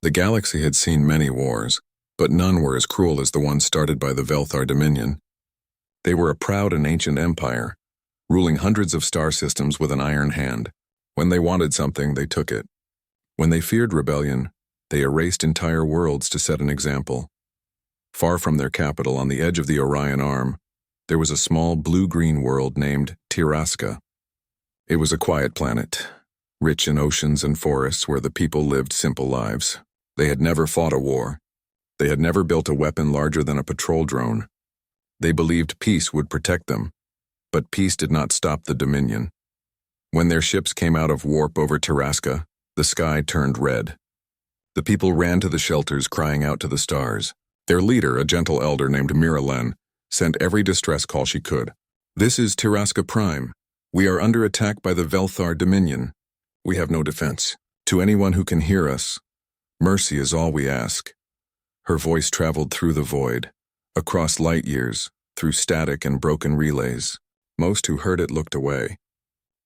The galaxy had seen many wars, but none were as cruel as the one started by the Velthar Dominion. They were a proud and ancient empire, ruling hundreds of star systems with an iron hand. When they wanted something, they took it. When they feared rebellion, they erased entire worlds to set an example. Far from their capital, on the edge of the Orion Arm, there was a small blue-green world named Tiraska. It was a quiet planet, rich in oceans and forests where the people lived simple lives. They had never fought a war. They had never built a weapon larger than a patrol drone. They believed peace would protect them, but peace did not stop the Dominion. When their ships came out of warp over Tiraska, the sky turned red. The people ran to the shelters, crying out to the stars. Their leader, a gentle elder named Miralen, sent every distress call she could. "This is GalacticPrime. We are under attack by the Velthar Dominion. We have no defense. To anyone who can hear us, mercy is all we ask." Her voice traveled through the void, across light years, through static and broken relays. Most who heard it looked away.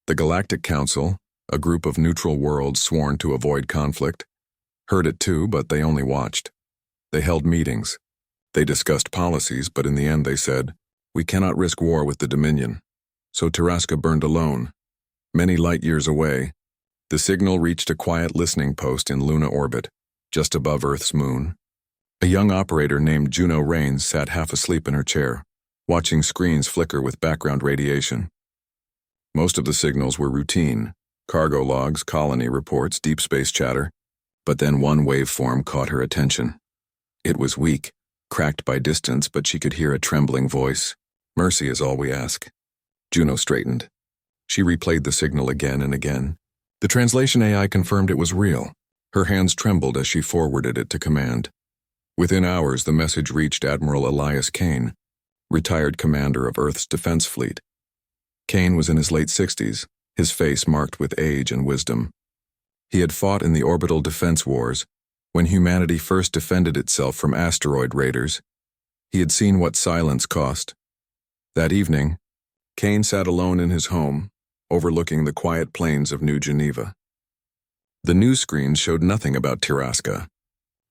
The Galactic Council, a group of neutral worlds sworn to avoid conflict, heard it too, but they only watched. They held meetings. They discussed policies, but in the end they said, "We cannot risk war with the Dominion." So Tiraska burned alone. Many light years away, the signal reached a quiet listening post in Luna orbit, just above Earth's moon. A young operator named Juno Rains sat half asleep in her chair, watching screens flicker with background radiation. Most of the signals were routine: cargo logs, colony reports, deep space chatter. But then one waveform caught her attention. It was weak, cracked by distance, but she could hear a trembling voice. "Mercy is all we ask." Juno straightened. She replayed the signal again and again. The translation AI confirmed it was real. Her hands trembled as she forwarded it to command. Within hours, the message reached Admiral Elias Kane, retired commander of Earth's defense fleet. Kane was in his late 60s, his face marked with age and wisdom. He had fought in the orbital defense wars, when humanity first defended itself from asteroid raiders. He had seen what silence cost. That evening, Kane sat alone in his home, overlooking the quiet plains of New Geneva. The news screens showed nothing about Tiraska.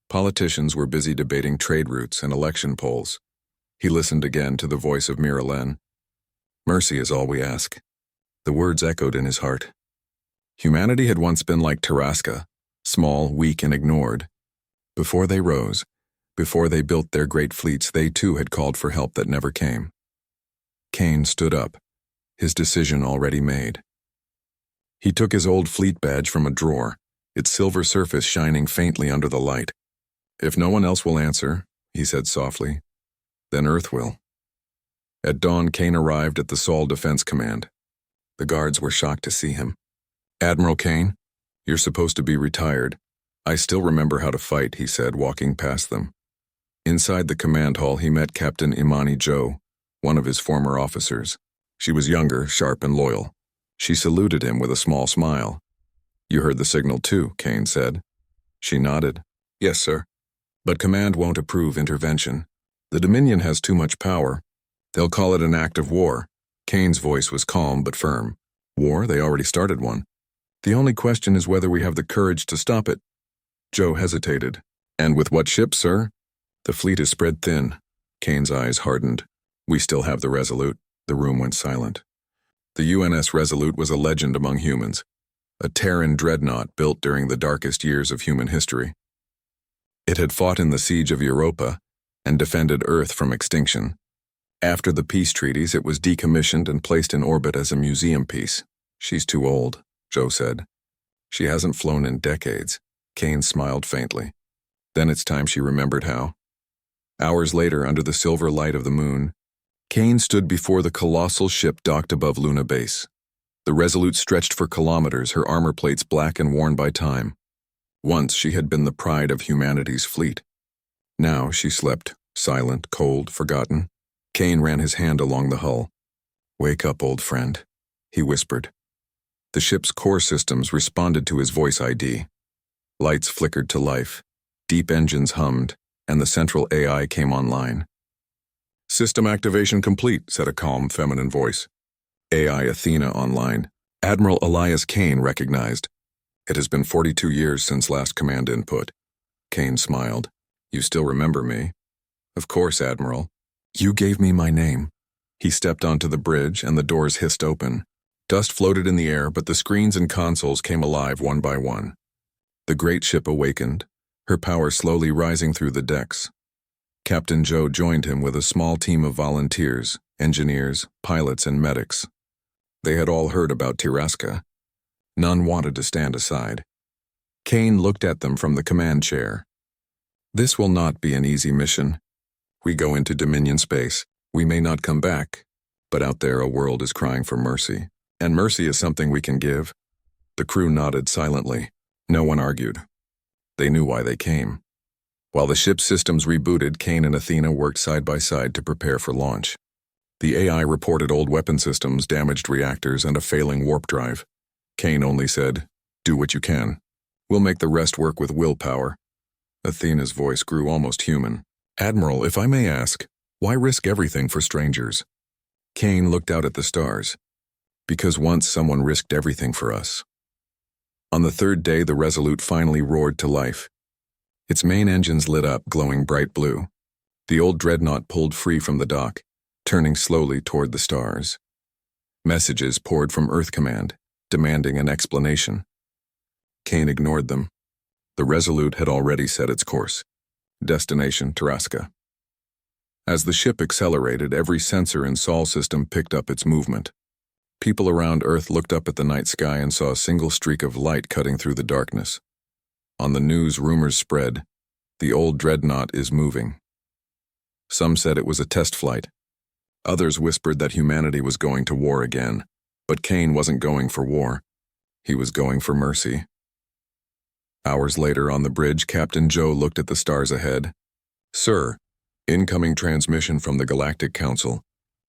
Politicians were busy debating trade routes and election polls. He listened again to the voice of Miralen. "Mercy is all we ask." The words echoed in his heart. Humanity had once been like Tiraska, small, weak, and ignored. Before they rose, before they built their great fleets, they too had called for help that never came. Kane stood up, his decision already made. He took his old fleet badge from a drawer, its silver surface shining faintly under the light. "If no one else will answer," he said softly, "then Earth will." At dawn, Kane arrived at the Sol Defense Command. The guards were shocked to see him. "Admiral Kane, you're supposed to be retired. I still remember how to fight," he said, walking past them. Inside the command hall, he met Captain Imani Jo, one of his former officers. She was younger, sharp, and loyal. She saluted him with a small smile. "You heard the signal too," Kane said. She nodded. "Yes, sir. But command won't approve intervention. The Dominion has too much power. They'll call it an act of war." Kane's voice was calm but firm. "War? They already started one. The only question is whether we have the courage to stop it." Joe hesitated. "And with what ships, sir?" "The fleet is spread thin." Kane's eyes hardened. "We still have the Resolute." The room went silent. The UNS Resolute was a legend among humans, a Terran dreadnought built during the darkest years of human history. It had fought in the siege of Europa and defended Earth from extinction. After the peace treaties, it was decommissioned and placed in orbit as a museum piece. "She's too old," Joe said. "She hasn't flown in decades." Kane smiled faintly. Then it's time she remembered how. Hours later, under the silver light of the moon, Kane stood before the colossal ship docked above Luna Base. The Resolute stretched for kilometers, her armor plates black and worn by time. Once she had been the pride of humanity's fleet. Now she slept, silent, cold, forgotten. Kane ran his hand along the hull. "Wake up, old friend," he whispered. The ship's core systems responded to his voice ID. Lights flickered to life, deep engines hummed, and the central AI came online. "System activation complete," said a calm, feminine voice. AI Athena online. Admiral Elias Kane recognized. "It has been 42 years since last command input. Kane smiled. You still remember me? Of course, Admiral. You gave me my name. He stepped onto the bridge and the doors hissed open. Dust floated in the air, but the screens and consoles came alive one by one. The great ship awakened, her power slowly rising through the decks. Captain Joe joined him with a small team of volunteers, engineers, pilots, and medics. They had all heard about Tiraska. None wanted to stand aside. Kane looked at them from the command chair. This will not be an easy mission. We go into Dominion space. We may not come back, but out there a world is crying for mercy. And mercy is something we can give. The crew nodded silently. No one argued. They knew why they came. While the ship's systems rebooted, Kane and Athena worked side by side to prepare for launch. The AI reported old weapon systems, damaged reactors, and a failing warp drive. Kane only said, "Do what you can. We'll make the rest work with willpower." Athena's voice grew almost human. "Admiral, if I may ask, why risk everything for strangers?" Kane looked out at the stars. "Because once someone risked everything for us." On the third day, the Resolute finally roared to life. Its main engines lit up, glowing bright blue. The old Dreadnought pulled free from the dock, turning slowly toward the stars. Messages poured from Earth Command, demanding an explanation. Kane ignored them. The Resolute had already set its course. Destination Tiraska. As the ship accelerated, every sensor and sol system picked up its movement. People around Earth looked up at the night sky and saw a single streak of light cutting through the darkness. On the news, rumors spread. The old Dreadnought is moving. Some said it was a test flight. Others whispered that humanity was going to war again. But Kane wasn't going for war. He was going for mercy. Hours later, on the bridge, Captain Joe looked at the stars ahead. "Sir, incoming transmission from the Galactic Council.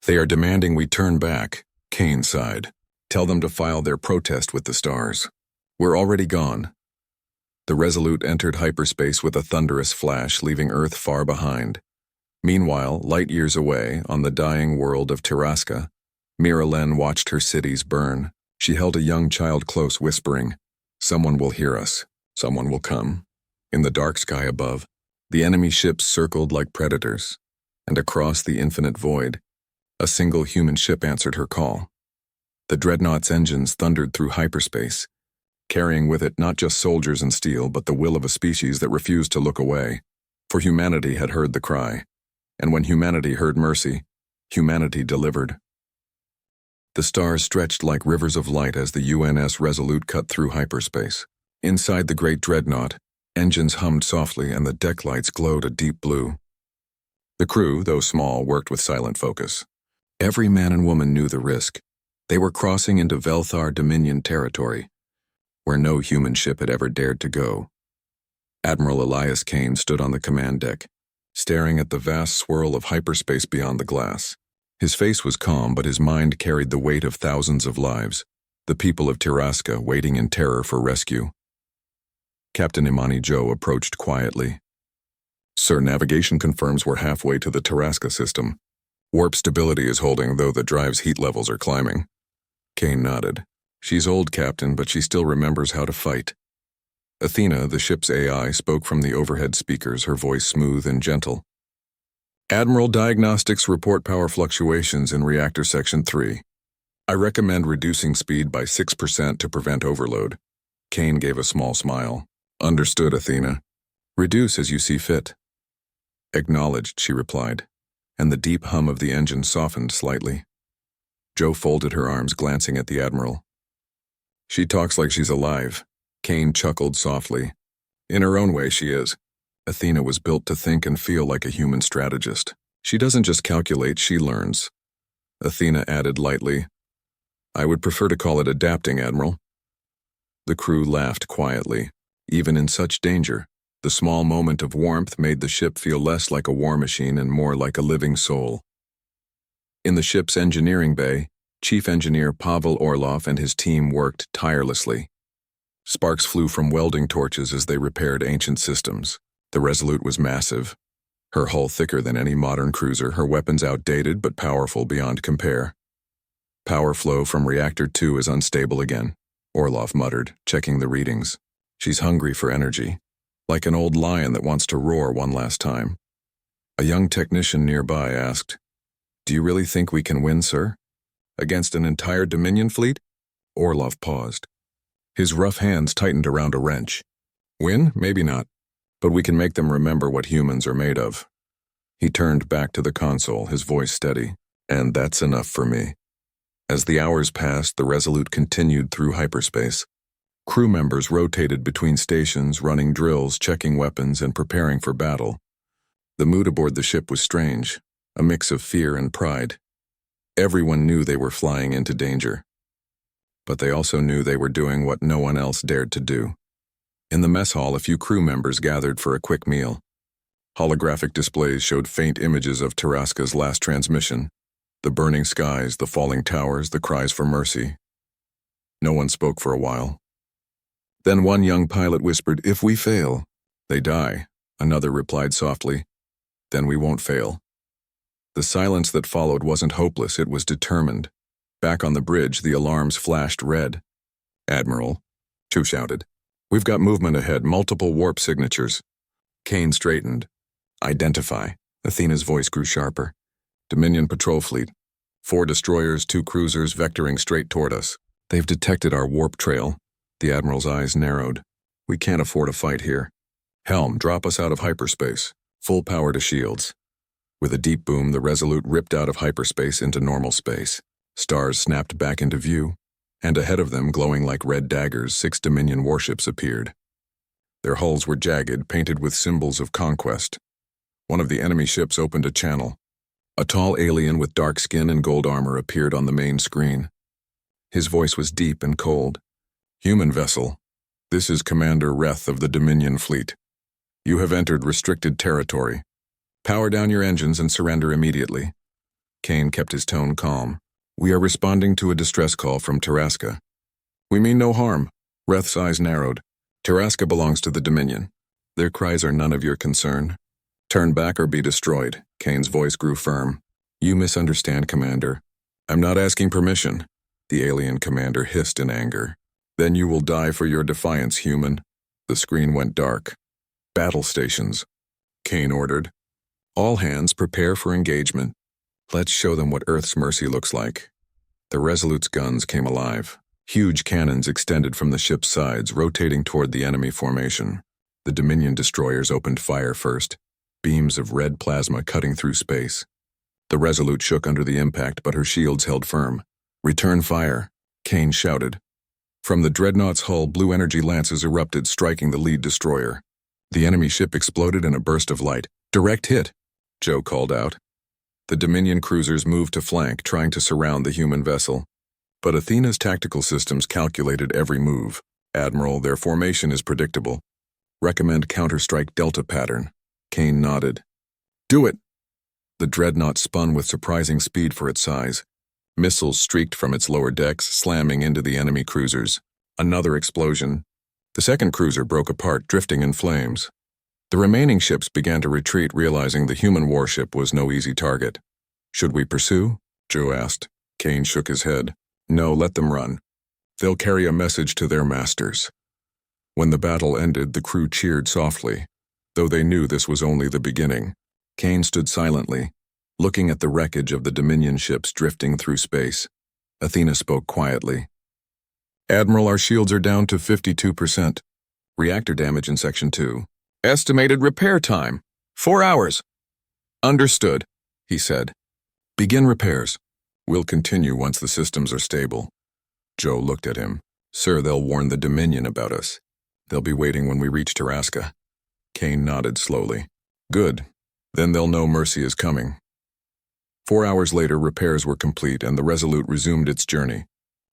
They are demanding we turn back." Kane sighed. "Tell them to file their protest with the stars. We're already gone." The Resolute entered hyperspace with a thunderous flash, leaving Earth far behind. Meanwhile, light years away, on the dying world of Tiraska, Miralyn watched her cities burn. She held a young child close, whispering, "Someone will hear us. Someone will come." In the dark sky above, the enemy ships circled like predators, and across the infinite void, a single human ship answered her call. The Dreadnought's engines thundered through hyperspace, carrying with it not just soldiers and steel, but the will of a species that refused to look away. For humanity had heard the cry, and when humanity heard mercy, humanity delivered. The stars stretched like rivers of light as the UNS Resolute cut through hyperspace. Inside the great Dreadnought, engines hummed softly and the deck lights glowed a deep blue. The crew, though small, worked with silent focus. Every man and woman knew the risk. They were crossing into Velthar Dominion territory, where no human ship had ever dared to go. Admiral Elias Kane stood on the command deck, staring at the vast swirl of hyperspace beyond the glass. His face was calm, but his mind carried the weight of thousands of lives, the people of Tiraska waiting in terror for rescue. Captain Imani Joe approached quietly. "Sir, navigation confirms we're halfway to the Tiraska system. Warp stability is holding, though the drive's heat levels are climbing." Kane nodded. "She's old, Captain, but she still remembers how to fight." Athena, the ship's AI, spoke from the overhead speakers, her voice smooth and gentle. "Admiral, diagnostics report power fluctuations in reactor section 3. I recommend reducing speed by 6% to prevent overload." Kane gave a small smile. "Understood, Athena. Reduce as you see fit." "Acknowledged," she replied, and the deep hum of the engine softened slightly. Joe folded her arms, glancing at the Admiral. "She talks like she's alive." Kane chuckled softly. "In her own way, she is. Athena was built to think and feel like a human strategist. She doesn't just calculate, she learns." Athena added lightly, "I would prefer to call it adapting, Admiral." The crew laughed quietly. Even in such danger, the small moment of warmth made the ship feel less like a war machine and more like a living soul. In the ship's engineering bay, Chief Engineer Pavel Orlov and his team worked tirelessly. Sparks flew from welding torches as they repaired ancient systems. The Resolute was massive, her hull thicker than any modern cruiser, her weapons outdated but powerful beyond compare. "Power flow from Reactor 2 is unstable again," Orlov muttered, checking the readings. "She's hungry for energy." like an old lion that wants to roar one last time. A young technician nearby asked, "Do you really think we can win, sir? Against an entire Dominion fleet?" Orlov paused. His rough hands tightened around a wrench. "Win? Maybe not. But we can make them remember what humans are made of." He turned back to the console, his voice steady. "And that's enough for me." As the hours passed, the Resolute continued through hyperspace. Crew members rotated between stations, running drills, checking weapons, and preparing for battle. The mood aboard the ship was strange, a mix of fear and pride. Everyone knew they were flying into danger. But they also knew they were doing what no one else dared to do. In the mess hall, a few crew members gathered for a quick meal. Holographic displays showed faint images of Taraska's last transmission, the burning skies, the falling towers, the cries for mercy. No one spoke for a while. Then one young pilot whispered, "If we fail, they die." Another replied softly, "Then we won't fail." The silence that followed wasn't hopeless, it was determined. Back on the bridge, the alarms flashed red. "Admiral," Chu shouted, "we've got movement ahead, multiple warp signatures." Kane straightened. "Identify." Athena's voice grew sharper. "Dominion patrol fleet. 4 destroyers, 2 cruisers vectoring straight toward us. They've detected our warp trail." The Admiral's eyes narrowed. "We can't afford a fight here. Helm, drop us out of hyperspace. Full power to shields." With a deep boom, the Resolute ripped out of hyperspace into normal space. Stars snapped back into view, and ahead of them, glowing like red daggers, 6 Dominion warships appeared. Their hulls were jagged, painted with symbols of conquest. One of the enemy ships opened a channel. A tall alien with dark skin and gold armor appeared on the main screen. His voice was deep and cold. "Human vessel, this is Commander Reth of the Dominion Fleet. You have entered restricted territory. Power down your engines and surrender immediately." Kane kept his tone calm. "We are responding to a distress call from Taraska." "We mean no harm." Reth's eyes narrowed. "Taraska belongs to the Dominion. Their cries are none of your concern. Turn back or be destroyed." Kane's voice grew firm. "You misunderstand, Commander. I'm not asking permission." The alien commander hissed in anger. "Then you will die for your defiance, human." The screen went dark. "Battle stations," Kane ordered. "All hands prepare for engagement. Let's show them what Earth's mercy looks like." The Resolute's guns came alive. Huge cannons extended from the ship's sides, rotating toward the enemy formation. The Dominion destroyers opened fire first, beams of red plasma cutting through space. The Resolute shook under the impact, but her shields held firm. "Return fire," Kane shouted. From the Dreadnought's hull, blue energy lances erupted, striking the lead destroyer. The enemy ship exploded in a burst of light. "Direct hit," Joe called out. The Dominion cruisers moved to flank, trying to surround the human vessel. But Athena's tactical systems calculated every move. "Admiral, their formation is predictable. Recommend counterstrike delta pattern." Kane nodded. "Do it!" The Dreadnought spun with surprising speed for its size. Missiles streaked from its lower decks, slamming into the enemy cruisers. Another explosion. The second cruiser broke apart, drifting in flames. The remaining ships began to retreat, realizing the human warship was no easy target. "Should we pursue?" Joe asked. Kane shook his head. "No, let them run. They'll carry a message to their masters." When the battle ended, the crew cheered softly, though they knew this was only the beginning. Kane stood silently, looking at the wreckage of the Dominion ships drifting through space. Athena spoke quietly. "Admiral, our shields are down to 52%. Reactor damage in Section 2. Estimated repair time, 4 hours." "Understood," he said. "Begin repairs. We'll continue once the systems are stable." Joe looked at him. "Sir, they'll warn the Dominion about us. They'll be waiting when we reach Taraska." Kane nodded slowly. "Good. Then they'll know mercy is coming." 4 hours later, repairs were complete and the Resolute resumed its journey.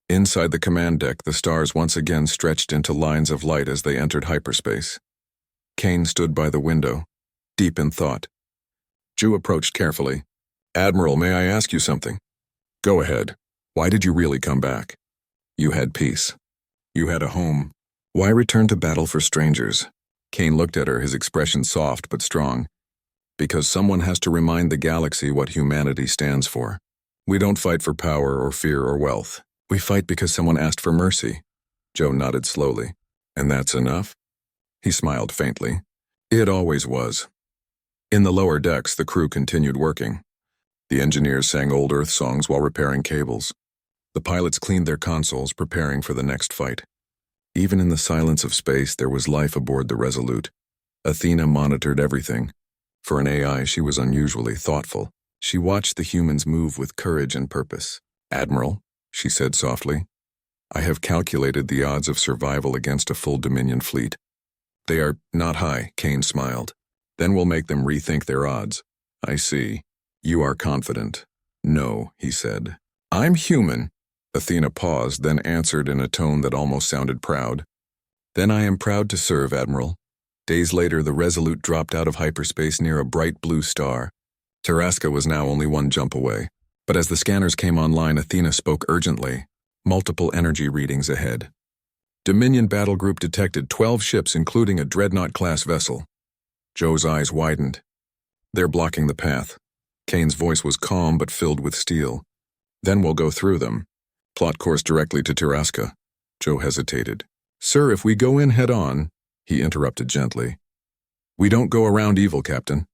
Inside the command deck, the stars once again stretched into lines of light as they entered hyperspace. Kane stood by the window, deep in thought. Ju approached carefully. "Admiral, may I ask you something?" "Go ahead. Why did you really come back?" "You had peace. You had a home. Why return to battle for strangers?" Kane looked at her, his expression soft but strong. "Because someone has to remind the galaxy what humanity stands for. We don't fight for power or fear or wealth. We fight because someone asked for mercy." Joe nodded slowly. "And that's enough?" He smiled faintly. It always was. In the lower decks, the crew continued working. The engineers sang old Earth songs while repairing cables. The pilots cleaned their consoles, preparing for the next fight. Even in the silence of space, there was life aboard the Resolute. Athena monitored everything. For an AI, she was unusually thoughtful. She watched the humans move with courage and purpose. "Admiral," she said softly, "I have calculated the odds of survival against a full Dominion fleet. They are not high," Kane smiled. "Then we'll make them rethink their odds." "I see. You are confident." "No," he said. "I'm human." Athena paused, then answered in a tone that almost sounded proud. "Then I am proud to serve, Admiral." Days later, the Resolute dropped out of hyperspace near a bright blue star. Taraska was now only one jump away. But as the scanners came online, Athena spoke urgently. Multiple energy readings ahead. Dominion Battle Group detected 12 ships, including a Dreadnought-class vessel. Joe's eyes widened. "They're blocking the path." Kane's voice was calm but filled with steel. "Then we'll go through them. Plot course directly to Taraska." Joe hesitated. "Sir, if we go in head-on," he interrupted gently. "We don't go around evil, Captain."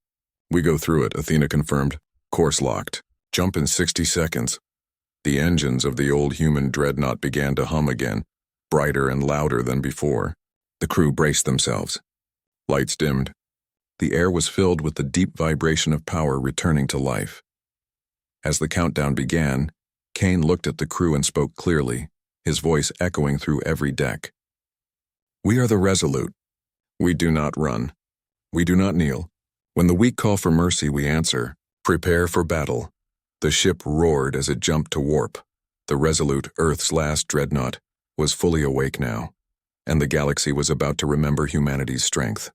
"We go through it," Athena confirmed. "Course locked. Jump in 60 seconds. The engines of the old human Dreadnought began to hum again, brighter and louder than before. The crew braced themselves. Lights dimmed. The air was filled with the deep vibration of power returning to life. As the countdown began, Kane looked at the crew and spoke clearly, his voice echoing through every deck. "We are the Resolute. We do not run. We do not kneel. When the weak call for mercy, we answer. Prepare for battle." The ship roared as it jumped to warp. The Resolute, Earth's last dreadnought, was fully awake now, and the galaxy was about to remember humanity's strength.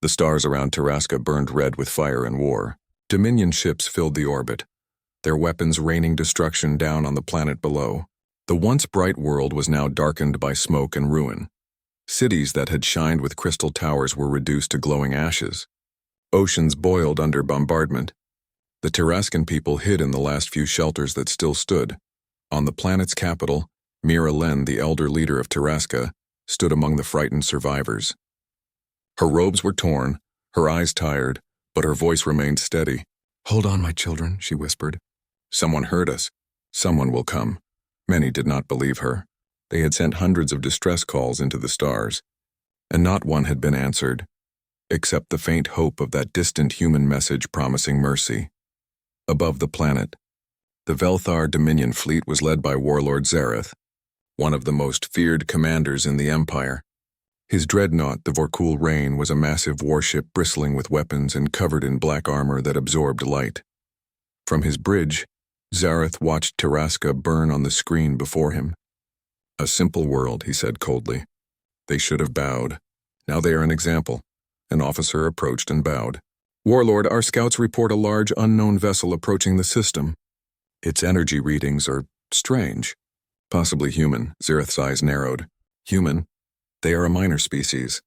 The stars around Taraska burned red with fire and war. Dominion ships filled the orbit, their weapons raining destruction down on the planet below. The once bright world was now darkened by smoke and ruin. Cities that had shined with crystal towers were reduced to glowing ashes. Oceans boiled under bombardment. The Tarascan people hid in the last few shelters that still stood. On the planet's capital, Mira Len, the elder leader of Taraska, stood among the frightened survivors. Her robes were torn, her eyes tired, but her voice remained steady. "Hold on, my children," she whispered. "Someone heard us. Someone will come." Many did not believe her. They had sent hundreds of distress calls into the stars, and not one had been answered, except the faint hope of that distant human message promising mercy. Above the planet, the Velthar Dominion fleet was led by Warlord Zareth, one of the most feared commanders in the Empire. His dreadnought, the Vorkul Rain, was a massive warship bristling with weapons and covered in black armor that absorbed light. From his bridge, Zareth watched Taraska burn on the screen before him. "A simple world," he said coldly. "They should have bowed. Now they are an example." An officer approached and bowed. "Warlord, our scouts report a large unknown vessel approaching the system. Its energy readings are strange. Possibly human." Zareth's eyes narrowed. "Human? They are a minor species.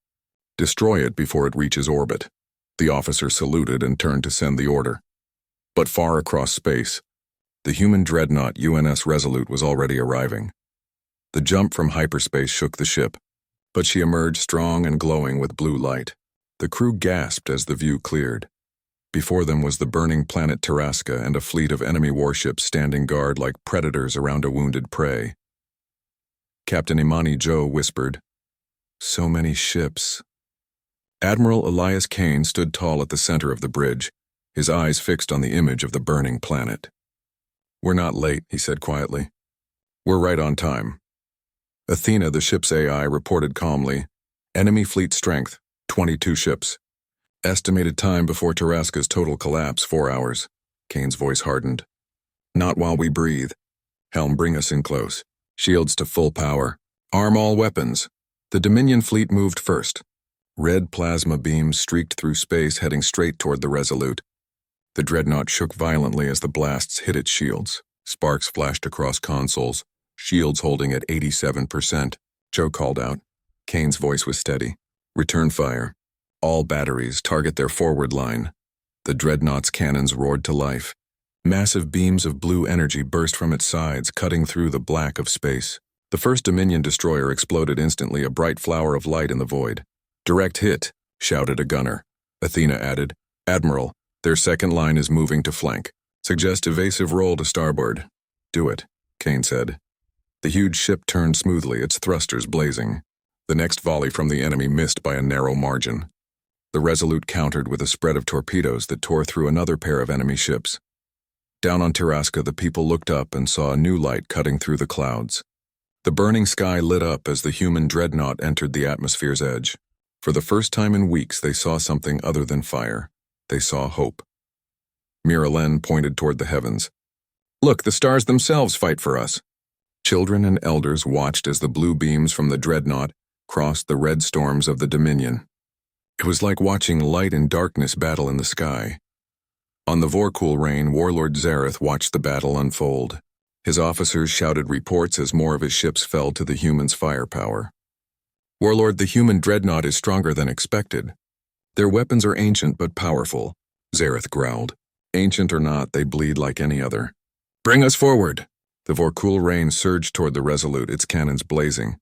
Destroy it before it reaches orbit." The officer saluted and turned to send the order. But far across space, the human dreadnought UNS Resolute was already arriving. The jump from hyperspace shook the ship, but she emerged strong and glowing with blue light. The crew gasped as the view cleared. Before them was the burning planet Taraska and a fleet of enemy warships standing guard like predators around a wounded prey. Captain Imani Joe whispered, "So many ships." Admiral Elias Kane stood tall at the center of the bridge, his eyes fixed on the image of the burning planet. "We're not late," he said quietly. "We're right on time." Athena, the ship's AI, reported calmly, "Enemy fleet strength, 22 ships. Estimated time before Taraska's total collapse, 4 hours. Kane's voice hardened. "Not while we breathe. Helm, bring us in close. Shields to full power. Arm all weapons." The Dominion fleet moved first. Red plasma beams streaked through space, heading straight toward the Resolute. The dreadnought shook violently as the blasts hit its shields. Sparks flashed across consoles, shields holding at 87%. Joe called out. Kane's voice was steady. "Return fire. All batteries target their forward line." The dreadnought's cannons roared to life. Massive beams of blue energy burst from its sides, cutting through the black of space. The first Dominion destroyer exploded instantly, a bright flower of light in the void. Direct hit, shouted a gunner. Athena added, Admiral, their second line is moving to flank. Suggest evasive roll to starboard. Do it, Kane said. The huge ship turned smoothly, its thrusters blazing. The next volley from the enemy missed by a narrow margin. The Resolute countered with a spread of torpedoes that tore through another pair of enemy ships. Down on Taraska, the people looked up and saw a new light cutting through the clouds. The burning sky lit up as the human Dreadnought entered the atmosphere's edge. For the first time in weeks, they saw something other than fire. They saw hope. Miralyn pointed toward the heavens. Look, the stars themselves fight for us. Children and elders watched as the blue beams from the Dreadnought crossed the red storms of the Dominion. It was like watching light and darkness battle in the sky. On the Vorkul Rain, Warlord Zareth watched the battle unfold. His officers shouted reports as more of his ships fell to the humans' firepower. Warlord, the human Dreadnought is stronger than expected. Their weapons are ancient but powerful, Zareth growled. Ancient or not, they bleed like any other. Bring us forward! The Vorkul Rain surged toward the Resolute, its cannons blazing.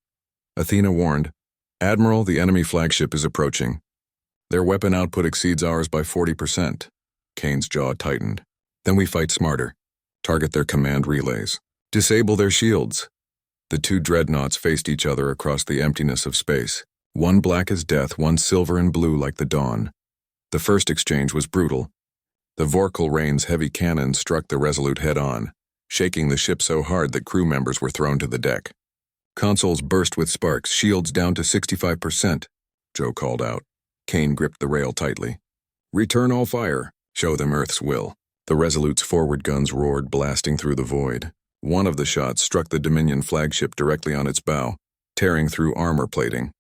Athena warned, Admiral, the enemy flagship is approaching. Their weapon output exceeds ours by 40%. Kane's jaw tightened. Then we fight smarter. Target their command relays. Disable their shields. The two Dreadnoughts faced each other across the emptiness of space. One black as death, one silver and blue like the dawn. The first exchange was brutal. The Vorkul Rain's heavy cannons struck the Resolute head-on, shaking the ship so hard that crew members were thrown to the deck. Consoles burst with sparks, shields down to 65%, Joe called out. Kane gripped the rail tightly. Return all fire. Show them Earth's will. The Resolute's forward guns roared, blasting through the void. One of the shots struck the Dominion flagship directly on its bow, tearing through armor plating.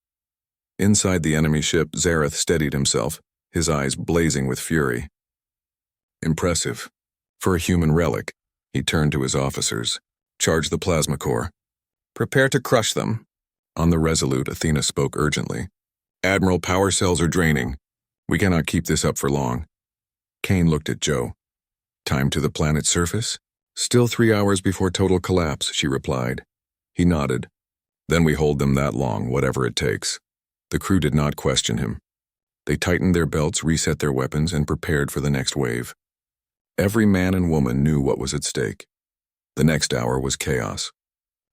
Inside the enemy ship, Zareth steadied himself, his eyes blazing with fury. Impressive. For a human relic, he turned to his officers. Charge the plasma core. Prepare to crush them. On the Resolute, Athena spoke urgently. Admiral, power cells are draining. We cannot keep this up for long. Kane looked at Joe. Time to the planet's surface? Still 3 hours before total collapse, she replied. He nodded. Then we hold them that long, whatever it takes. The crew did not question him. They tightened their belts, reset their weapons, and prepared for the next wave. Every man and woman knew what was at stake. The next hour was chaos.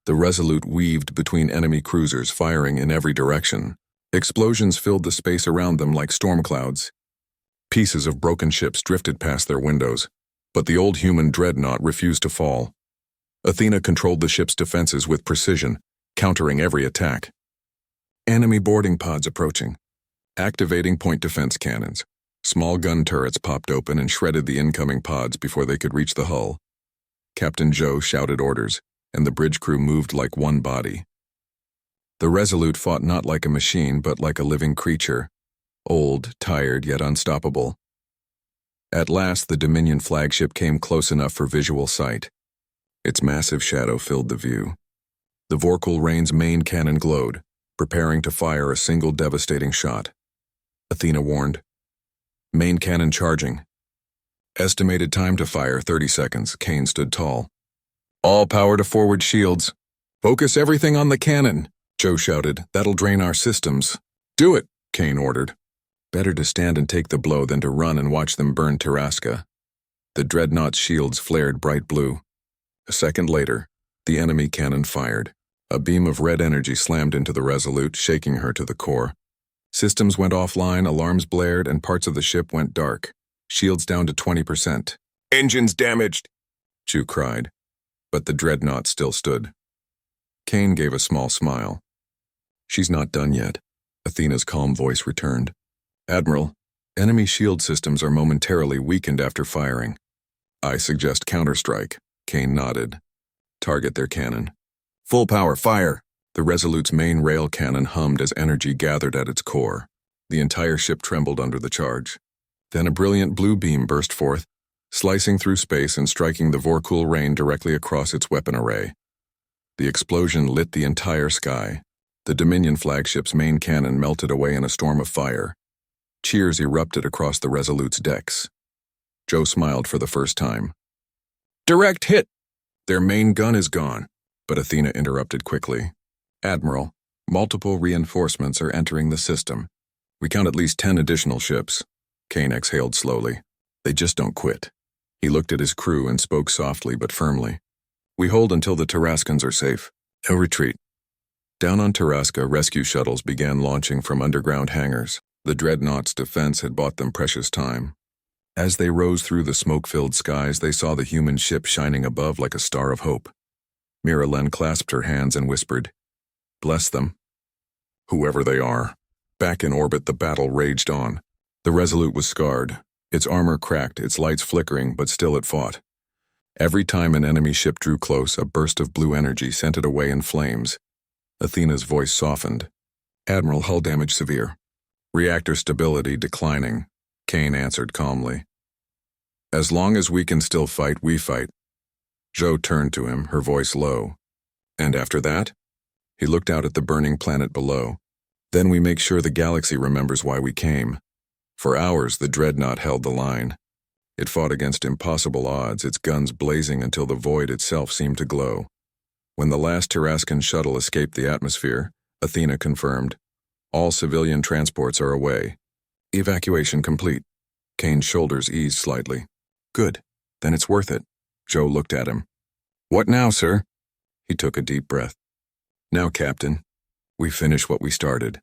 The Resolute weaved between enemy cruisers, firing in every direction. Explosions filled the space around them like storm clouds. Pieces of broken ships drifted past their windows, but the old human Dreadnought refused to fall. Athena controlled the ship's defenses with precision, countering every attack. Enemy boarding pods approaching. Activating point defense cannons. Small gun turrets popped open and shredded the incoming pods before they could reach the hull. Captain Joe shouted orders, and the bridge crew moved like one body. The Resolute fought not like a machine, but like a living creature. Old, tired, yet unstoppable. At last, the Dominion flagship came close enough for visual sight. Its massive shadow filled the view. The Vorkul Rain's main cannon glowed, preparing to fire a single devastating shot. Athena warned. Main cannon charging. Estimated time to fire 30 seconds. Kane stood tall. All power to forward shields. Focus everything on the cannon, Joe shouted. That'll drain our systems. Do it, Kane ordered. Better to stand and take the blow than to run and watch them burn Taraska. The Dreadnought's shields flared bright blue. A second later, the enemy cannon fired. A beam of red energy slammed into the Resolute, shaking her to the core. Systems went offline, alarms blared, and parts of the ship went dark. Shields down to 20%. Engines damaged, Chu cried. But the Dreadnought still stood. Kane gave a small smile. She's not done yet. Athena's calm voice returned. Admiral, enemy shield systems are momentarily weakened after firing. I suggest counterstrike. Kane nodded. Target their cannon. Full power, fire! The Resolute's main rail cannon hummed as energy gathered at its core. The entire ship trembled under the charge. Then a brilliant blue beam burst forth, slicing through space and striking the Vorkul Rain directly across its weapon array. The explosion lit the entire sky. The Dominion flagship's main cannon melted away in a storm of fire. Cheers erupted across the Resolute's decks. Joe smiled for the first time. Direct hit! Their main gun is gone, but Athena interrupted quickly. Admiral, multiple reinforcements are entering the system. We count at least 10 additional ships. Kane exhaled slowly. They just don't quit. He looked at his crew and spoke softly but firmly. We hold until the Tarascans are safe. No retreat. Down on Tarasca, rescue shuttles began launching from underground hangars. The Dreadnought's defense had bought them precious time. As they rose through the smoke-filled skies, they saw the human ship shining above like a star of hope. Miralyn clasped her hands and whispered, "Bless them." Whoever they are. Back in orbit, the battle raged on. The Resolute was scarred, its armor cracked, its lights flickering, but still it fought. Every time an enemy ship drew close, a burst of blue energy sent it away in flames. Athena's voice softened. "Admiral, hull damage severe. Reactor stability declining," Kane answered calmly. "As long as we can still fight, we fight." Jo turned to him, her voice low. "And after that?" He looked out at the burning planet below. "Then we make sure the galaxy remembers why we came." For hours, the Dreadnought held the line. It fought against impossible odds, its guns blazing until the void itself seemed to glow. When the last Tarascan shuttle escaped the atmosphere, Athena confirmed, "All civilian transports are away. Evacuation complete." Kane's shoulders eased slightly. "Good. Then it's worth it." Jo looked at him. "What now, sir?" He took a deep breath. "Now, Captain, we finish what we started."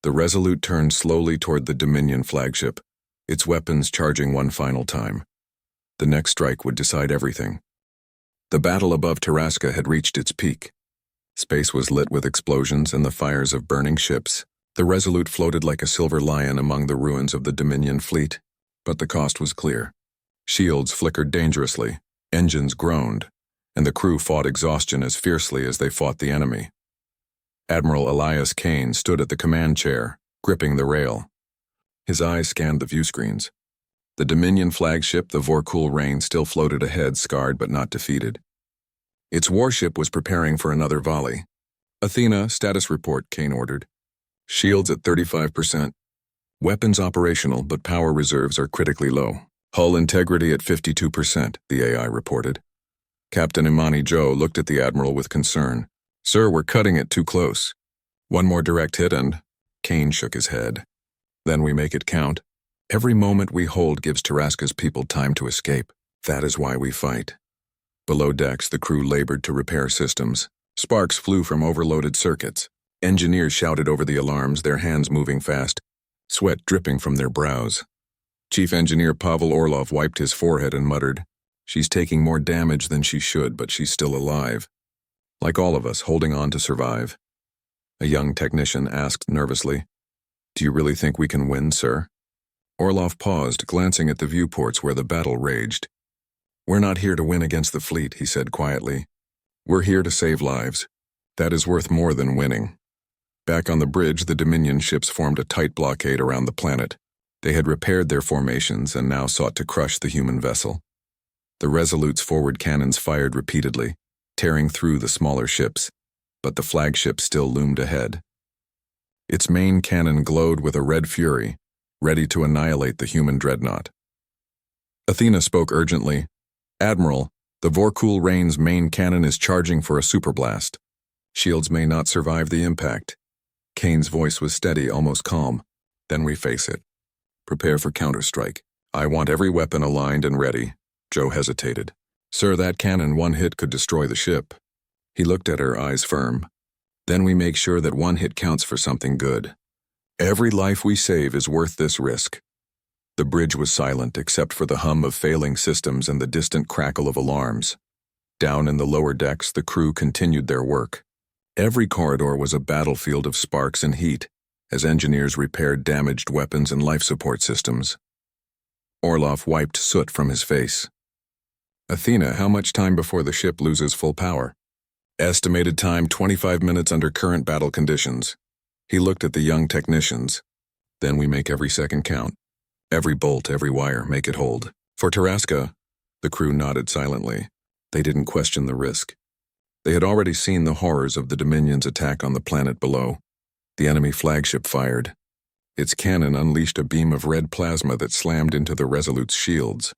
The Resolute turned slowly toward the Dominion flagship, its weapons charging one final time. The next strike would decide everything. The battle above Tarasca had reached its peak. Space was lit with explosions and the fires of burning ships. The Resolute floated like a silver lion among the ruins of the Dominion fleet, but the cost was clear. Shields flickered dangerously, engines groaned, and the crew fought exhaustion as fiercely as they fought the enemy. Admiral Elias Kane stood at the command chair, gripping the rail. His eyes scanned the viewscreens. The Dominion flagship, the Vorkul Rain, still floated ahead, scarred but not defeated. Its warship was preparing for another volley. "Athena, status report," Kane ordered. "Shields at 35%. Weapons operational, but power reserves are critically low. Hull integrity at 52%, the AI reported. Captain Imani Jo looked at the Admiral with concern. "Sir, we're cutting it too close. One more direct hit and—" Kane shook his head. "Then we make it count. Every moment we hold gives Tarasca's people time to escape. That is why we fight." Below decks, the crew labored to repair systems. Sparks flew from overloaded circuits. Engineers shouted over the alarms, their hands moving fast, sweat dripping from their brows. Chief Engineer Pavel Orlov wiped his forehead and muttered, "She's taking more damage than she should, but she's still alive. Like all of us, holding on to survive." A young technician asked nervously, "Do you really think we can win, sir?" Orlov paused, glancing at the viewports where the battle raged. "We're not here to win against the fleet," he said quietly. "We're here to save lives. That is worth more than winning." Back on the bridge, the Dominion ships formed a tight blockade around the planet. They had repaired their formations and now sought to crush the human vessel. The Resolute's forward cannons fired repeatedly, tearing through the smaller ships, but the flagship still loomed ahead. Its main cannon glowed with a red fury, ready to annihilate the human dreadnought. Athena spoke urgently, "Admiral, the Vorkul Rain's main cannon is charging for a superblast. Shields may not survive the impact." Kane's voice was steady, almost calm. "Then we face it. Prepare for counterstrike. I want every weapon aligned and ready." Jo hesitated. "Sir, that cannon, one hit could destroy the ship." He looked at her, eyes firm. "Then we make sure that one hit counts for something good. Every life we save is worth this risk." The bridge was silent except for the hum of failing systems and the distant crackle of alarms. Down in the lower decks, the crew continued their work. Every corridor was a battlefield of sparks and heat as engineers repaired damaged weapons and life support systems. Orlov wiped soot from his face. "Athena, how much time before the ship loses full power?" "Estimated time 25 minutes under current battle conditions." He looked at the young technicians. "Then we make every second count. Every bolt, every wire, make it hold. For Tarasca," the crew nodded silently. They didn't question the risk. They had already seen the horrors of the Dominion's attack on the planet below. The enemy flagship fired. Its cannon unleashed a beam of red plasma that slammed into the Resolute's shields.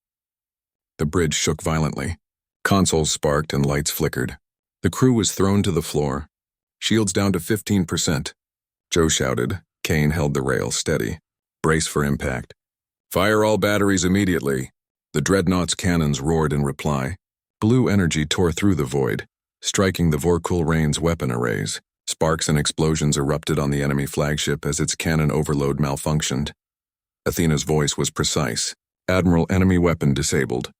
The bridge shook violently. Consoles sparked and lights flickered. The crew was thrown to the floor. "Shields down to 15%. Jo shouted, Kane held the rail steady. Brace for impact. Fire all batteries immediately. The Dreadnought's cannons roared in reply. Blue energy tore through the void, striking the Vorkul Rain's weapon arrays. Sparks and explosions erupted on the enemy flagship as its cannon overload malfunctioned. Athena's voice was precise. Admiral, enemy weapon disabled.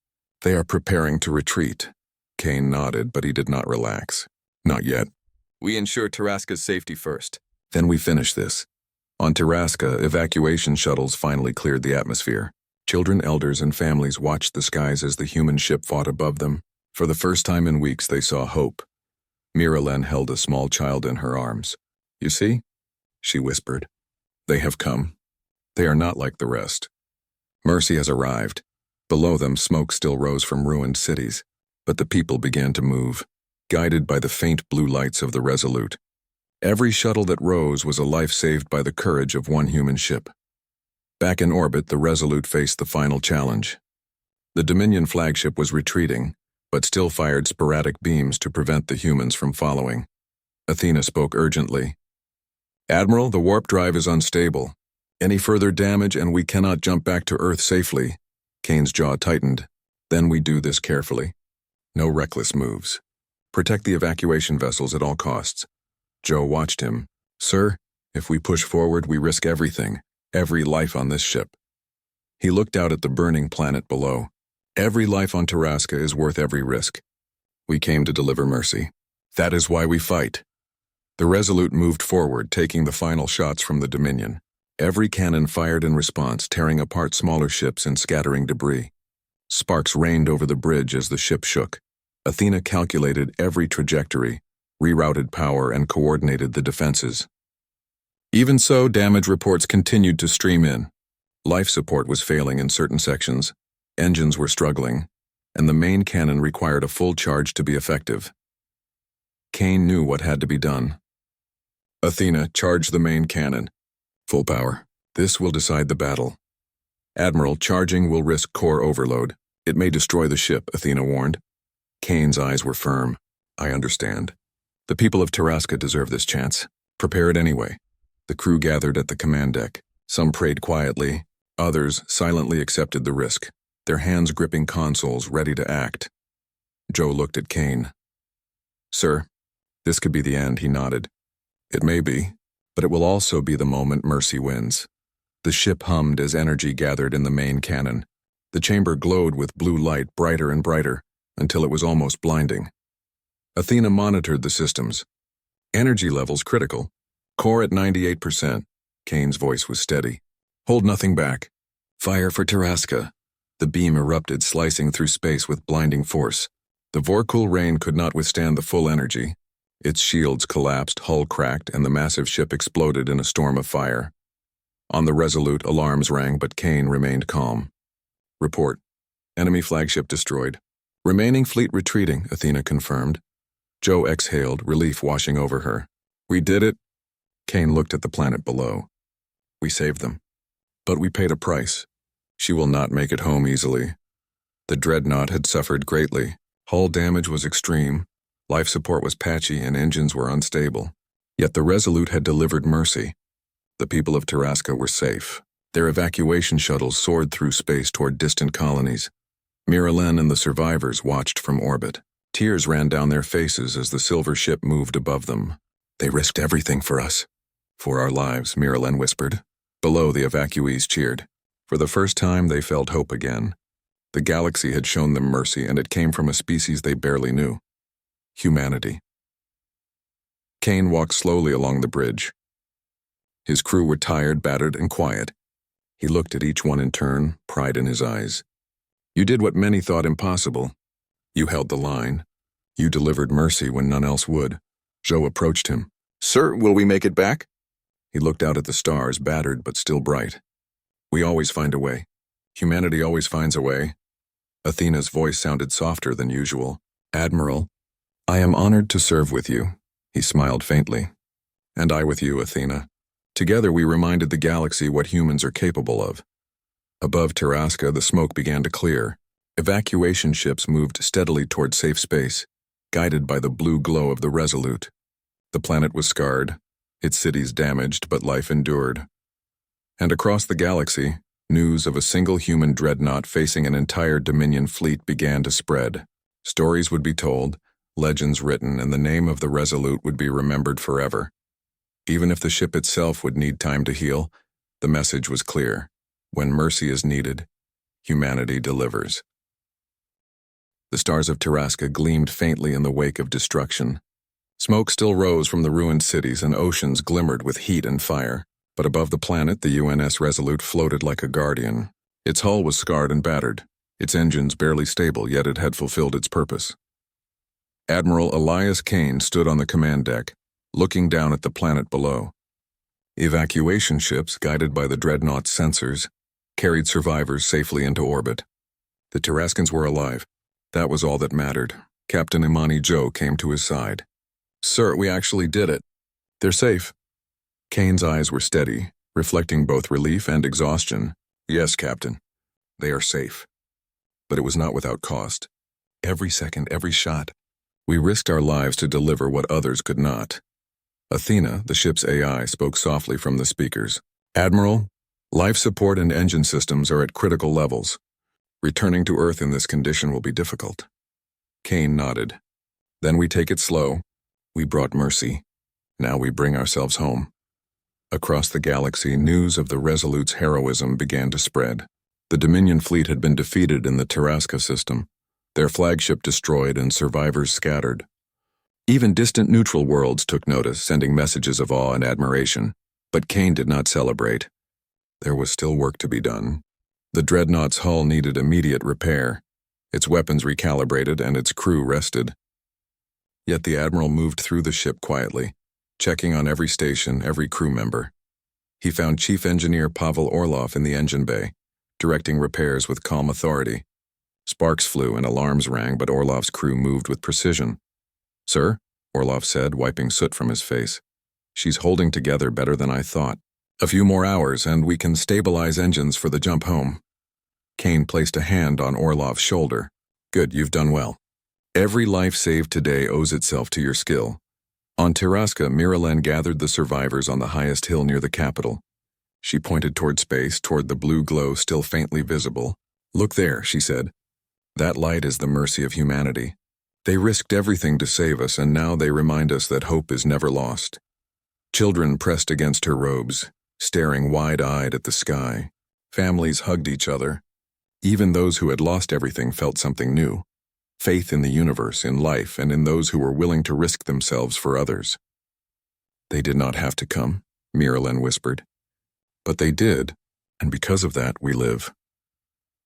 They are preparing to retreat. Kane nodded, but he did not relax. Not yet. We ensure Taraska's safety first. Then we finish this. On Taraska, evacuation shuttles finally cleared the atmosphere. Children, elders, and families watched the skies as the human ship fought above them. For the first time in weeks, they saw hope. Miralyn held a small child in her arms. You see? She whispered. They have come. They are not like the rest. Mercy has arrived. Below them, smoke still rose from ruined cities, but the people began to move, guided by the faint blue lights of the Resolute. Every shuttle that rose was a life saved by the courage of one human ship. Back in orbit, the Resolute faced the final challenge. The Dominion flagship was retreating, but still fired sporadic beams to prevent the humans from following. Athena spoke urgently. Admiral, the warp drive is unstable. Any further damage and we cannot jump back to Earth safely. Kane's jaw tightened. Then we do this carefully. No reckless moves. Protect the evacuation vessels at all costs. Joe watched him. Sir, if we push forward, we risk everything. Every life on this ship. He looked out at the burning planet below. Every life on Taraska is worth every risk. We came to deliver mercy. That is why we fight. The Resolute moved forward, taking the final shots from the Dominion. Every cannon fired in response, tearing apart smaller ships and scattering debris. Sparks rained over the bridge as the ship shook. Athena calculated every trajectory, rerouted power, and coordinated the defenses. Even so, damage reports continued to stream in. Life support was failing in certain sections, engines were struggling, and the main cannon required a full charge to be effective. Kane knew what had to be done. Athena, charge the main cannon. Full power. This will decide the battle. Admiral, charging will risk core overload. It may destroy the ship, Athena warned. Kane's eyes were firm. I understand. The people of Taraska deserve this chance. Prepare it anyway. The crew gathered at the command deck. Some prayed quietly. Others silently accepted the risk, their hands gripping consoles, ready to act. Joe looked at Kane. Sir, this could be the end, he nodded. It may be, but it will also be the moment mercy wins. The ship hummed as energy gathered in the main cannon. The chamber glowed with blue light, brighter and brighter, until it was almost blinding. Athena monitored the systems. Energy levels critical. Core at 98%. Kane's voice was steady. Hold nothing back. Fire for Taraska. The beam erupted, slicing through space with blinding force. The Vorkul Rain could not withstand the full energy. Its shields collapsed, hull cracked, and the massive ship exploded in a storm of fire. On the Resolute, alarms rang, but Kane remained calm. Report. Enemy flagship destroyed. Remaining fleet retreating, Athena confirmed. Joe exhaled, relief washing over her. We did it. Kane looked at the planet below. We saved them. But we paid a price. She will not make it home easily. The Dreadnought had suffered greatly. Hull damage was extreme. Life support was patchy and engines were unstable. Yet the Resolute had delivered mercy. The people of Taraska were safe. Their evacuation shuttles soared through space toward distant colonies. Miralyn and the survivors watched from orbit. Tears ran down their faces as the silver ship moved above them. They risked everything for us. For our lives, Miralyn whispered. Below, the evacuees cheered. For the first time, they felt hope again. The galaxy had shown them mercy, and it came from a species they barely knew. Humanity. Kane walked slowly along the bridge. His crew were tired, battered, and quiet. He looked at each one in turn, pride in his eyes. You did what many thought impossible. You held the line. You delivered mercy when none else would. Joe approached him. Sir, will we make it back? He looked out at the stars, battered but still bright. We always find a way. Humanity always finds a way. Athena's voice sounded softer than usual. Admiral, I am honored to serve with you. He smiled faintly. And I with you, Athena. Together we reminded the galaxy what humans are capable of. Above Taraska, the smoke began to clear. Evacuation ships moved steadily toward safe space, guided by the blue glow of the Resolute. The planet was scarred, its cities damaged but life endured. And across the galaxy, news of a single human dreadnought facing an entire Dominion fleet began to spread. Stories would be told, legends written, and the name of the Resolute would be remembered forever. Even if the ship itself would need time to heal, the message was clear. When mercy is needed, humanity delivers. The stars of Taraska gleamed faintly in the wake of destruction. Smoke still rose from the ruined cities and oceans glimmered with heat and fire. But above the planet, the UNS Resolute floated like a guardian. Its hull was scarred and battered, its engines barely stable, yet it had fulfilled its purpose. Admiral Elias Kane stood on the command deck, looking down at the planet below. Evacuation ships, guided by the Dreadnought's sensors, carried survivors safely into orbit. The Taraskans were alive. That was all that mattered. Captain Imani Joe came to his side. "Sir, we actually did it. They're safe." Kane's eyes were steady, reflecting both relief and exhaustion. "Yes, Captain. They are safe." But it was not without cost. Every second, every shot. We risked our lives to deliver what others could not. Athena, the ship's AI, spoke softly from the speakers. "Admiral, life support and engine systems are at critical levels. Returning to Earth in this condition will be difficult." Kane nodded. "Then we take it slow. We brought mercy. Now we bring ourselves home." Across the galaxy, news of the Resolute's heroism began to spread. The Dominion fleet had been defeated in the Taraska system, their flagship destroyed and survivors scattered. Even distant neutral worlds took notice, sending messages of awe and admiration. But Kane did not celebrate. There was still work to be done. The Dreadnought's hull needed immediate repair, its weapons recalibrated and its crew rested. Yet the Admiral moved through the ship quietly, checking on every station, every crew member. He found Chief Engineer Pavel Orlov in the engine bay, directing repairs with calm authority. Sparks flew and alarms rang, but Orlov's crew moved with precision. "Sir," Orlov said, wiping soot from his face. "She's holding together better than I thought. A few more hours and we can stabilize engines for the jump home." Kane placed a hand on Orlov's shoulder. "Good, you've done well. Every life saved today owes itself to your skill." On Taraska, Miralyn gathered the survivors on the highest hill near the capital. She pointed toward space, toward the blue glow still faintly visible. "Look there," she said. "That light is the mercy of humanity. They risked everything to save us, and now they remind us that hope is never lost." Children pressed against her robes, staring wide-eyed at the sky. Families hugged each other. Even those who had lost everything felt something new. Faith in the universe, in life, and in those who were willing to risk themselves for others. "They did not have to come," Miralyn whispered. "But they did, and because of that, we live."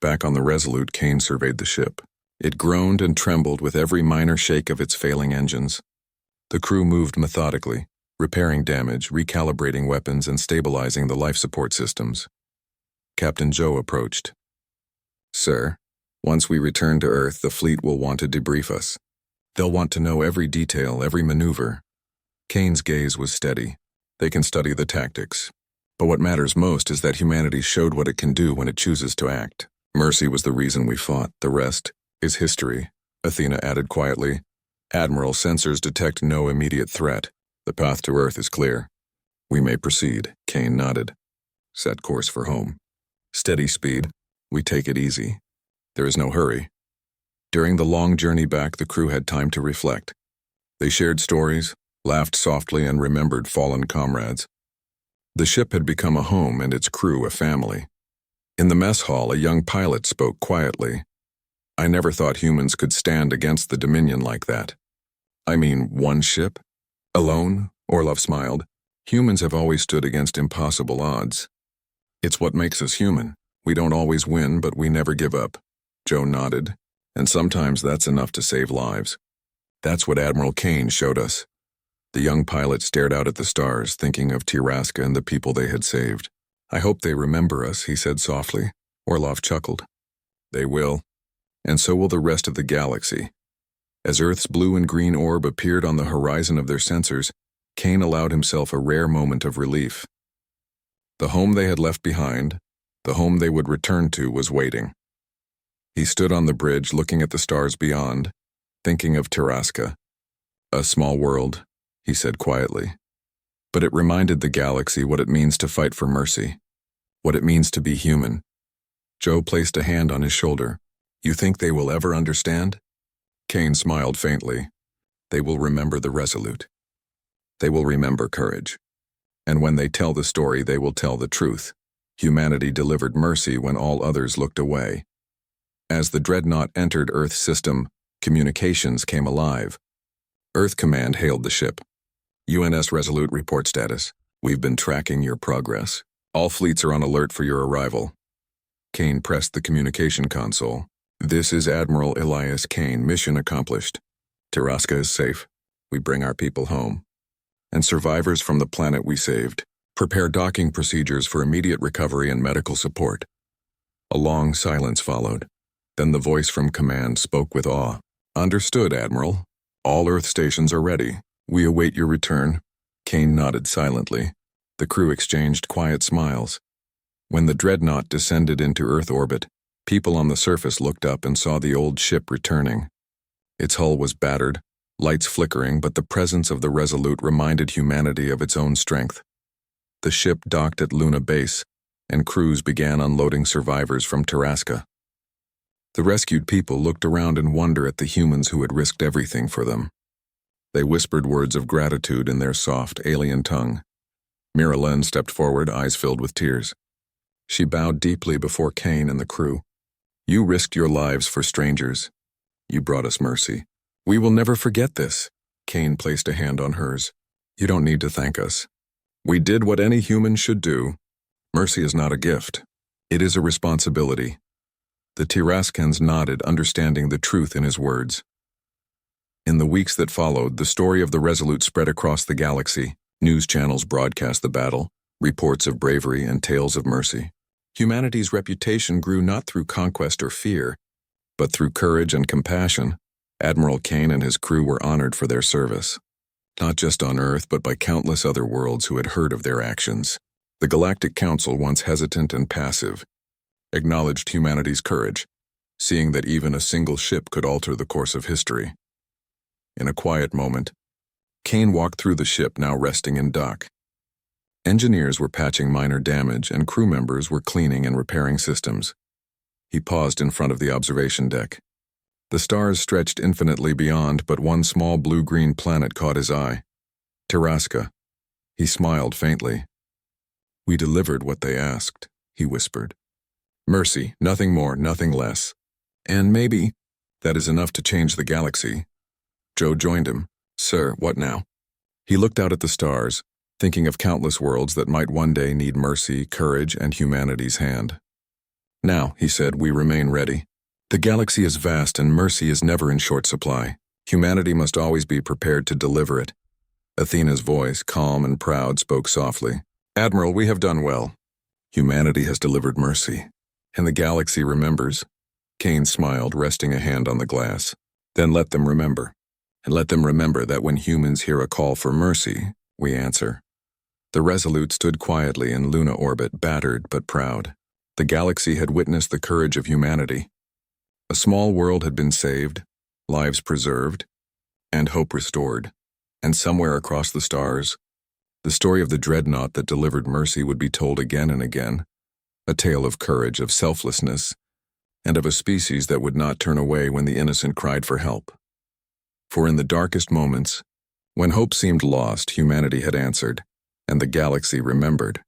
Back on the Resolute, Kane surveyed the ship. It groaned and trembled with every minor shake of its failing engines. The crew moved methodically, repairing damage, recalibrating weapons, and stabilizing the life support systems. Captain Joe approached. "Sir, once we return to Earth, the fleet will want to debrief us. They'll want to know every detail, every maneuver." Kane's gaze was steady. "They can study the tactics. But what matters most is that humanity showed what it can do when it chooses to act. Mercy was the reason we fought. The rest is history," Athena added quietly. "Admiral, sensors detect no immediate threat. The path to Earth is clear. We may proceed." Kane nodded. "Set course for home. Steady speed. We take it easy. There is no hurry." During the long journey back, the crew had time to reflect. They shared stories, laughed softly, and remembered fallen comrades. The ship had become a home and its crew a family. In the mess hall, a young pilot spoke quietly. "I never thought humans could stand against the Dominion like that." "I mean, one ship? Alone?" Orlov smiled. "Humans have always stood against impossible odds. It's what makes us human. We don't always win, but we never give up." Joe nodded. "And sometimes that's enough to save lives. That's what Admiral Kane showed us." The young pilot stared out at the stars, thinking of Taraska and the people they had saved. "I hope they remember us," he said softly. Orlov chuckled. "They will. And so will the rest of the galaxy." As Earth's blue and green orb appeared on the horizon of their sensors, Kane allowed himself a rare moment of relief. The home they had left behind, the home they would return to, was waiting. He stood on the bridge looking at the stars beyond, thinking of Taraska. "A small world," he said quietly. But it reminded the galaxy what it means to fight for mercy, what it means to be human. Joe placed a hand on his shoulder. You think they will ever understand? Kane smiled faintly. They will remember the resolute. They will remember courage. And when they tell the story, they will tell the truth. Humanity delivered mercy when all others looked away. As the Dreadnought entered Earth's system, communications came alive. Earth Command hailed the ship. UNS Resolute report status. We've been tracking your progress. All fleets are on alert for your arrival. Kane pressed the communication console. This is Admiral Elias Kane. Mission accomplished. Taraska is safe. We bring our people home. And survivors from the planet we saved. Prepare docking procedures for immediate recovery and medical support. A long silence followed. Then the voice from command spoke with awe. Understood, Admiral. All Earth stations are ready. We await your return. Kane nodded silently. The crew exchanged quiet smiles. When the Dreadnought descended into Earth orbit, people on the surface looked up and saw the old ship returning. Its hull was battered, lights flickering, but the presence of the Resolute reminded humanity of its own strength. The ship docked at Luna Base, and crews began unloading survivors from Taraska. The rescued people looked around in wonder at the humans who had risked everything for them. They whispered words of gratitude in their soft, alien tongue. Miralyn stepped forward, eyes filled with tears. She bowed deeply before Kane and the crew. You risked your lives for strangers. You brought us mercy. We will never forget this. Kane placed a hand on hers. You don't need to thank us. We did what any human should do. Mercy is not a gift. It is a responsibility. The Taraskans nodded, understanding the truth in his words. In the weeks that followed, the story of the Resolute spread across the galaxy. News channels broadcast the battle, reports of bravery and tales of mercy. Humanity's reputation grew not through conquest or fear, but through courage and compassion. Admiral Kane and his crew were honored for their service, not just on Earth, but by countless other worlds who had heard of their actions. The Galactic Council, once hesitant and passive, acknowledged humanity's courage, seeing that even a single ship could alter the course of history. In a quiet moment, Kane walked through the ship, now resting in dock. Engineers were patching minor damage, and crew members were cleaning and repairing systems. He paused in front of the observation deck. The stars stretched infinitely beyond, but one small blue-green planet caught his eye. Taraska. He smiled faintly. We delivered what they asked, he whispered. Mercy, nothing more, nothing less. And maybe that is enough to change the galaxy. Joe joined him. Sir, what now? He looked out at the stars, thinking of countless worlds that might one day need mercy, courage, and humanity's hand. Now, he said, we remain ready. The galaxy is vast and mercy is never in short supply. Humanity must always be prepared to deliver it. Athena's voice, calm and proud, spoke softly. Admiral, we have done well. Humanity has delivered mercy. And the galaxy remembers. Kane smiled, resting a hand on the glass. Then let them remember. And let them remember that when humans hear a call for mercy, we answer. The Resolute stood quietly in Luna orbit, battered but proud. The galaxy had witnessed the courage of humanity. A small world had been saved, lives preserved, and hope restored. And somewhere across the stars, the story of the Dreadnought that delivered mercy would be told again and again, a tale of courage, of selflessness, and of a species that would not turn away when the innocent cried for help. For in the darkest moments, when hope seemed lost, humanity had answered, and the galaxy remembered.